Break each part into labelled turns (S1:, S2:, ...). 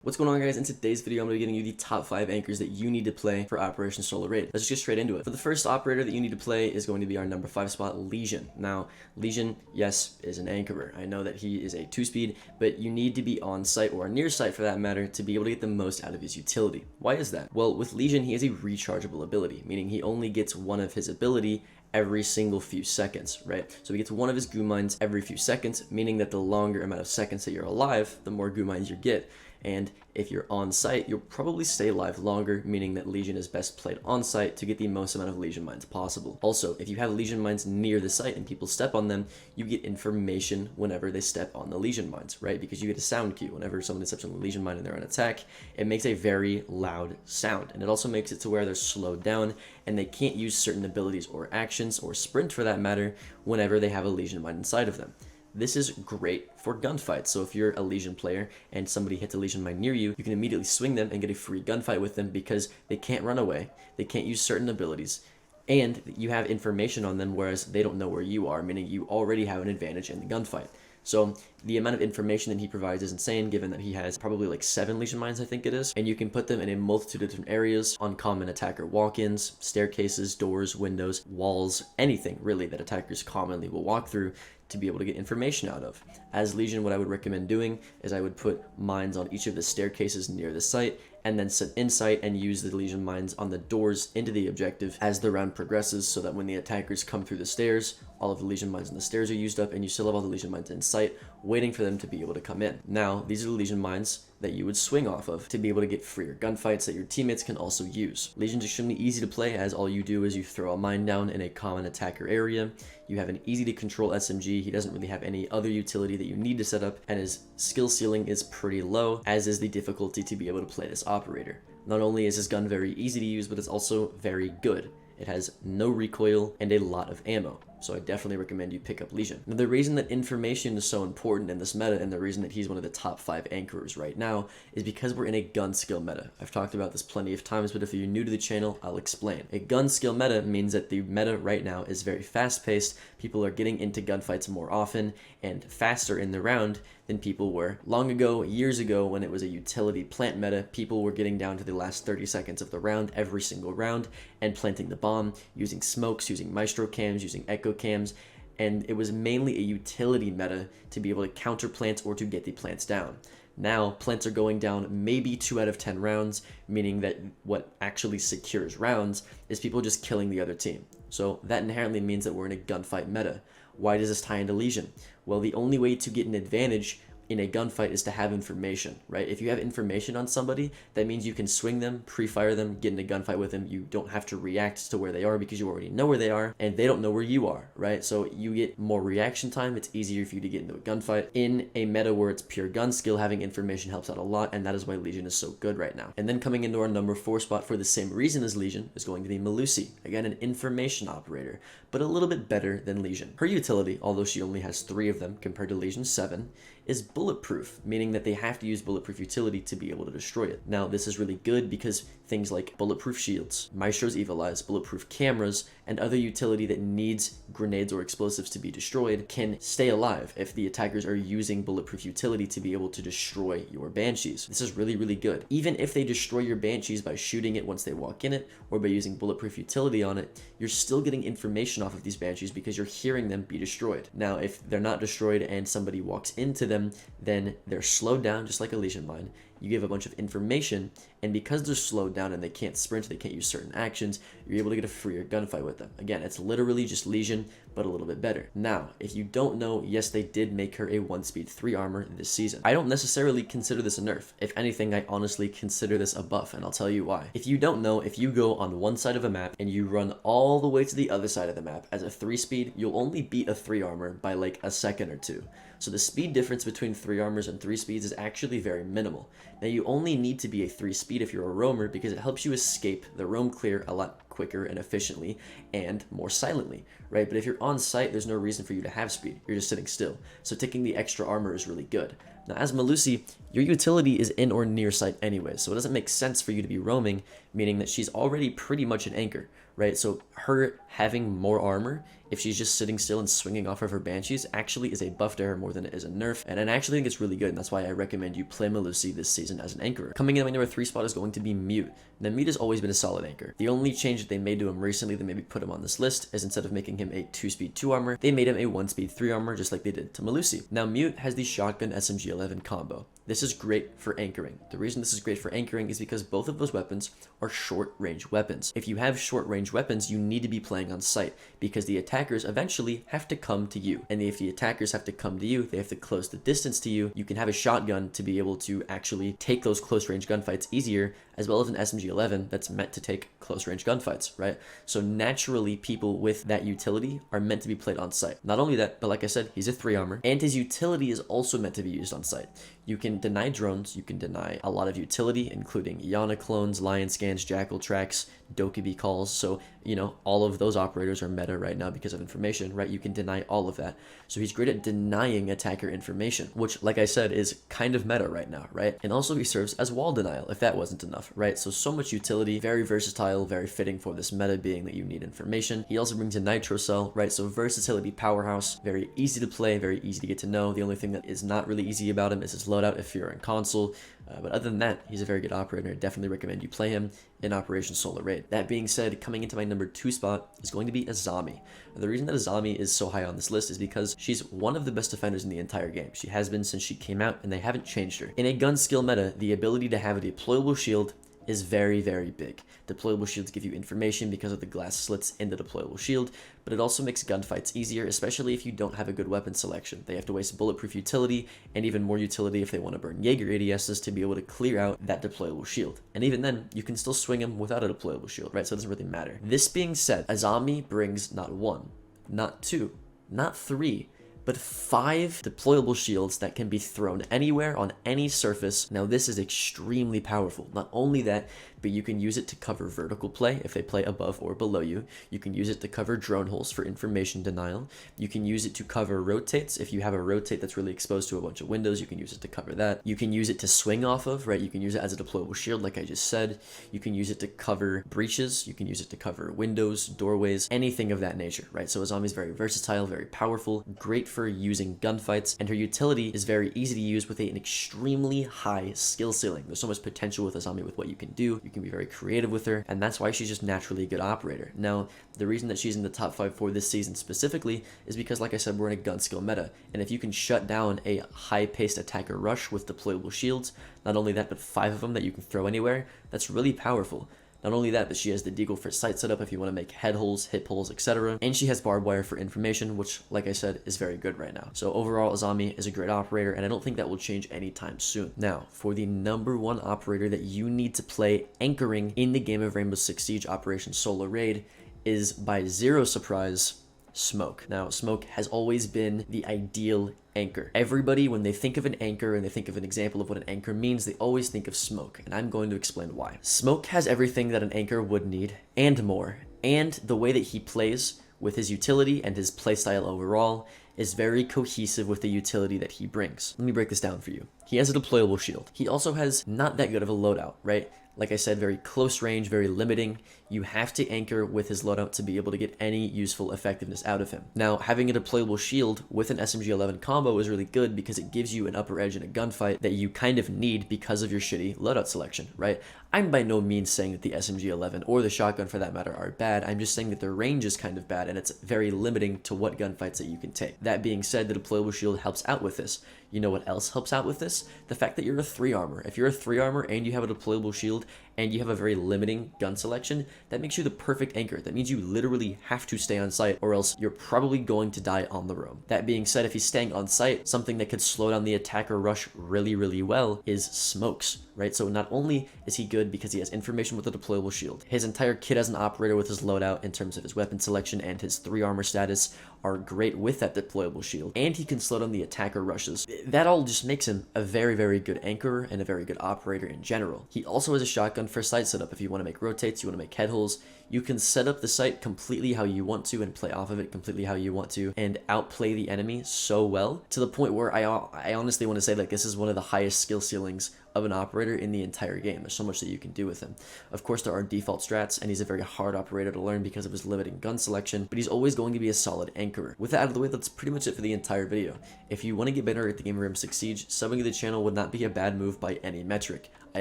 S1: What's going on, guys? In today's video, I'm going to be giving you the top 5 anchors that you need to play for Operation Solo Raid. Let's just get straight into it. For the first operator that you need to play is going to be our number 5 spot, Lesion. Now, Lesion, yes, is an anchorer. I know that he is a 2-speed, but you need to be on site or near site for that matter to be able to get the most out of his utility. Why is that? Well, with Lesion, he has a rechargeable ability, meaning he only gets one of his ability every single few seconds, right? So he gets one of his goo mines every few seconds, meaning that the longer amount of seconds that you're alive, the more goo mines you get. And if you're on site, you'll probably stay alive longer, meaning that Lesion is best played on site to get the most amount of Lesion mines possible. Also, if you have Lesion mines near the site and people step on them, you get information whenever they step on the Lesion mines, right? Because you get a sound cue. Whenever someone steps on the Lesion mine and they're on attack, it makes a very loud sound. And it also makes it to where they're slowed down and they can't use certain abilities or actions or sprint for that matter whenever they have a Lesion mine inside of them. This is great for gunfights. So if you're a Lesion player and somebody hits a Lesion mine near you, you can immediately swing them and get a free gunfight with them because they can't run away, they can't use certain abilities, and you have information on them, whereas they don't know where you are, meaning you already have an advantage in the gunfight. So the amount of information that he provides is insane, given that he has probably like 7 Lesion mines, I think it is, and you can put them in a multitude of different areas, uncommon attacker walk-ins, staircases, doors, windows, walls, anything really that attackers commonly will walk through to be able to get information out of. As Lesion, what I would recommend doing is I would put mines on each of the staircases near the site, and then sit in sight and use the Lesion mines on the doors into the objective as the round progresses, so that when the attackers come through the stairs, all of the Lesion mines on the stairs are used up and you still have all the Lesion mines in sight waiting for them to be able to come in. Now, these are the Lesion mines that you would swing off of to be able to get freer gunfights that your teammates can also use. Legion's extremely easy to play, as all you do is you throw a mine down in a common attacker area. You have an easy to control SMG. He doesn't really have any other utility that you need to set up, and his skill ceiling is pretty low, as is the difficulty to be able to play this operator. Not only is his gun very easy to use, but it's also very good. It has no recoil and a lot of ammo, so I definitely recommend you pick up Lesion. Now, the reason that information is so important in this meta, and the reason that he's one of the top 5 anchors right now, is because we're in a gun skill meta. I've talked about this plenty of times, but if you're new to the channel, I'll explain. A gun skill meta means that the meta right now is very fast-paced. People are getting into gunfights more often and faster in the round than people were. Long ago, years ago, when it was a utility plant meta, people were getting down to the last 30 seconds of the round every single round and planting the bomb, using smokes, using maestro cams, using echo cams, and it was mainly a utility meta to be able to counter plants or to get the plants down. Now, plants are going down maybe 2 out of 10 rounds, meaning that what actually secures rounds is people just killing the other team. So that inherently means that we're in a gunfight meta. Why does this tie into Lesion? Well, the only way to get an advantage in a gunfight is to have information, right? If you have information on somebody, that means you can swing them, pre-fire them, get in a gunfight with them. You don't have to react to where they are because you already know where they are, and they don't know where you are, right? So you get more reaction time. It's easier for you to get into a gunfight. In a meta where it's pure gun skill, having information helps out a lot, and that is why Lesion is so good right now. And then coming into our number 4 spot for the same reason as Lesion is going to be Melusi. Again, an information operator, but a little bit better than Lesion. Her utility, although she only has 3 of them compared to Legion's 7, is bulletproof, meaning that they have to use bulletproof utility to be able to destroy it. Now, this is really good because things like bulletproof shields, Maestro's Evil Eyes, bulletproof cameras, and other utility that needs grenades or explosives to be destroyed can stay alive if the attackers are using bulletproof utility to be able to destroy your Banshees. This is really, really good. Even if they destroy your Banshees by shooting it once they walk in it, or by using bulletproof utility on it, you're still getting information off of these Banshees because you're hearing them be destroyed. Now, if they're not destroyed and somebody walks into them, then they're slowed down just like a Lesion mine. You give a bunch of information, and because they're slowed down and they can't sprint, they can't use certain actions, you're able to get a freer gunfight with them. Again, it's literally just Lesion, but a little bit better. Now, if you don't know, yes, they did make her a 1-speed 3 armor this season. I don't necessarily consider this a nerf. If anything, I honestly consider this a buff, and I'll tell you why. If you don't know, if you go on one side of a map and you run all the way to the other side of the map as a 3-speed, you'll only beat a 3 armor by like a second or 2. So the speed difference between 3 armors and 3 speeds is actually very minimal. Now, you only need to be a 3-speed if you're a roamer because it helps you escape the roam clear a lot quicker and efficiently and more silently, right? But if you're on site, there's no reason for you to have speed. You're just sitting still. So taking the extra armor is really good. Now, as Melusi, your utility is in or near site anyway, so it doesn't make sense for you to be roaming, meaning that she's already pretty much an anchor, right? So her having more armor, if she's just sitting still and swinging off of her Banshees, actually is a buff to her more than it is a nerf, and I actually think it's really good, and that's why I recommend you play Melusi this season as an anchorer. Coming in at my number 3 spot is going to be Mute. Now, Mute has always been a solid anchor. The only change that they made to him recently that maybe put him on this list is instead of making him a 2-speed 2 armor, they made him a 1-speed 3 armor, just like they did to Melusi. Now, Mute has the shotgun SMG-11 combo. This is great for anchoring. The reason this is great for anchoring is because both of those weapons are short-range weapons. If you have short-range weapons, you need to be playing on sight because the attackers eventually have to come to you. And if the attackers have to come to you, they have to close the distance to you. You can have a shotgun to be able to actually take those close-range gunfights easier, as well as an SMG-11 that's meant to take close-range gunfights, right? So naturally, people with that utility are meant to be played on sight. Not only that, but like I said, he's a 3 armor, and his utility is also meant to be used on sight. You can deny drones, you can deny a lot of utility, including Yana clones, Lion scans, Jackal tracks, Dokkaebi calls. So, you know, all of those operators are meta right now because of information, right? You can deny all of that. So he's great at denying attacker information, which, like I said, is kind of meta right now, right? And also he serves as wall denial, if that wasn't enough, right? So much utility, very versatile, very fitting for this meta being that you need information. He also brings a Nitro Cell, right? So versatility powerhouse, very easy to play, very easy to get to know. The only thing that is not really easy about him is his loadout if you're in console. But other than that, he's a very good operator. I definitely recommend you play him in Operation Solar Raid. That being said, coming into my number 2 spot is going to be Azami. The reason that Azami is so high on this list is because she's one of the best defenders in the entire game. She has been since she came out, and they haven't changed her. In a gun skill meta, the ability to have a deployable shield is very, very big. Deployable shields give you information because of the glass slits in the deployable shield, but it also makes gunfights easier, especially if you don't have a good weapon selection. They have to waste bulletproof utility, and even more utility if they want to burn Jaeger ADSs to be able to clear out that deployable shield. And even then, you can still swing them without a deployable shield, right? So it doesn't really matter. This being said, Azami brings not 1, not 2, not 3, but 5 deployable shields that can be thrown anywhere on any surface. Now this is extremely powerful. Not only that, but you can use it to cover vertical play if they play above or below you. You can use it to cover drone holes for information denial. You can use it to cover rotates. If you have a rotate that's really exposed to a bunch of windows, you can use it to cover that. You can use it to swing off of, right? You can use it as a deployable shield, like I just said. You can use it to cover breaches. You can use it to cover windows, doorways, anything of that nature, right? So Azami is very versatile, very powerful, great for using gunfights, and her utility is very easy to use with an extremely high skill ceiling. There's so much potential with Azami with what you can do. You can be very creative with her, and that's why she's just naturally a good operator. Now, the reason that she's in the top 5 for this season specifically is because, like I said, we're in a gun skill meta, and if you can shut down a high-paced attacker rush with deployable shields, not only that, but 5 of them that you can throw anywhere, that's really powerful. Not only that, but she has the deagle for sight setup if you want to make head holes, hip holes, etc. And she has barbed wire for information, which, like I said, is very good right now. So overall, Azami is a great operator, and I don't think that will change anytime soon. Now, for the number 1 operator that you need to play anchoring in the game of Rainbow Six Siege Operation Solar Raid is, by zero surprise, Smoke. Now, Smoke has always been the ideal anchor. Everybody, when they think of an anchor and they think of an example of what an anchor means, they always think of Smoke, and I'm going to explain why. Smoke has everything that an anchor would need, and more, and the way that he plays with his utility and his playstyle overall is very cohesive with the utility that he brings. Let me break this down for you. He has a deployable shield. He also has not that good of a loadout, right? Like I said, very close range, very limiting. You have to anchor with his loadout to be able to get any useful effectiveness out of him. Now, having a deployable shield with an SMG-11 combo is really good because it gives you an upper edge in a gunfight that you kind of need because of your shitty loadout selection, right? I'm by no means saying that the SMG-11 or the shotgun for that matter are bad. I'm just saying that their range is kind of bad and it's very limiting to what gunfights that you can take. That being said, the deployable shield helps out with this. You know what else helps out with this? The fact that you're a 3 armor. If you're a 3 armor and you have a deployable shield and you have a very limiting gun selection, that makes you the perfect anchor. That means you literally have to stay on site or else you're probably going to die on the roam. That being said, if he's staying on site, something that could slow down the attacker rush really, really well is smokes, right? So not only is he good because he has information with the deployable shield, his entire kit as an operator with his loadout in terms of his weapon selection and his 3 armor status are great with that deployable shield, and he can slow down the attacker rushes. That all just makes him a very, very good anchorer and a very good operator in general. He also has a shotgun for sight setup. If you want to make rotates, you want to make head holes, you can set up the sight completely how you want to and play off of it completely how you want to and outplay the enemy so well to the point where I honestly want to say like this is one of the highest skill ceilings of an operator in the entire game. There's so much that you can do with him. Of course, there are default strats, and he's a very hard operator to learn because of his limiting gun selection, but he's always going to be a solid anchorer. With that out of the way, that's pretty much it for the entire video. If you want to get better at the game of Rainbow Six Siege, subbing to the channel would not be a bad move by any metric. I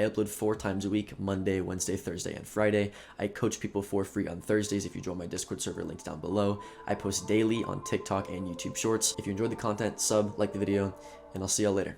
S1: upload 4 times a week, Monday, Wednesday, Thursday, and Friday. I coach people for free on Thursdays if you join my Discord server, links down below. I post daily on TikTok and YouTube Shorts. If you enjoyed the content, sub, like the video, and I'll see y'all later.